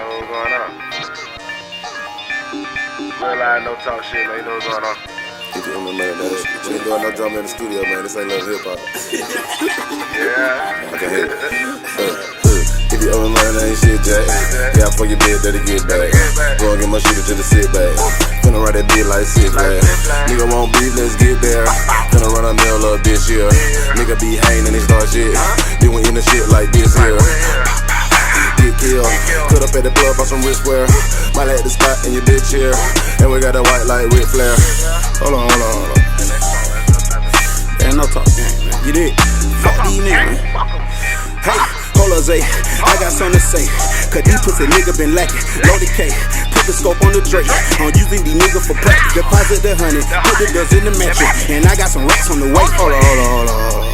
know what's going on. Real live, no talk shit, man. You know what's going on. If you remember that, we ain't doing no drama in the studio, man. This ain't little hip hop. Yeah. I can hear it. If you ever learn that ain't shit, Jack. Yeah, for your bed, that'll get back. Go and get my shooter to the sit back. Finna ride that beat like sit back. Nigga won't beat, let's get there. Finna run a mill up this year. Nigga be hanging and they start shit. Then we in the shit like this here. Get killed. Put up at the club on some wristwear. Might at the spot in your bitch here. And we got a white light with flare. Hold on. Ain't no talk game, man. You did. Fuck these niggas. Hey, hold up, Zay. I got something to say. Cause these pussy niggas been lacking. Loaded K. Put the scope on the Drake. I'm using these niggas for practice. Deposit the honey. Put the dust in the mattress. And I got some racks on the way. Hold on.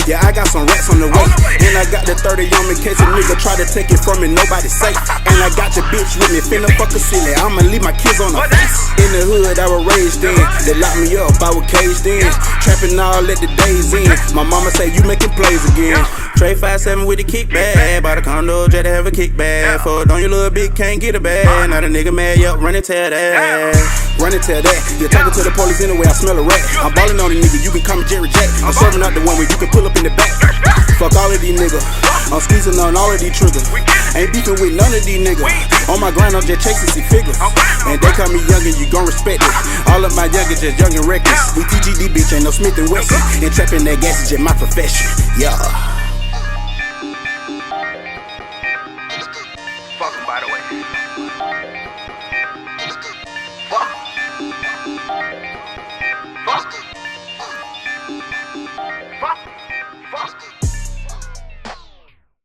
Yeah, I got some rats on the way. And I got the 30 on me in case a nigga try to take it from me, nobody safe. And I got your bitch with me, finna fuck a silly. I'ma leave my kids on the face. In the hood, I was raised in. They locked me up, I was caged in. Trapping all let the days in. My mama say you making plays again. Trade 5-7 with the kickback. Bought a condo, just to have a kickback. For it on your little bitch, can't get a bag. Now the nigga mad, yup, run and tell that. Run and tell that. You're talking to the police anyway, I smell a rat. I'm ballin' on the nigga, you can call me Jerry Jack. I'm serving out the one where you can pull up in the back. Fuck all of these niggas. I'm squeezing on all of these triggers. Ain't beefing with none of these niggas. On my grind, I'm just chasing see figures. And they call me youngin', you gon' respect it. All of my youngins just young and reckless. We TGD bitch, ain't no Smith and Wesson. And trapping that gas is just my profession. Yeah. Fuck 'em, by the way.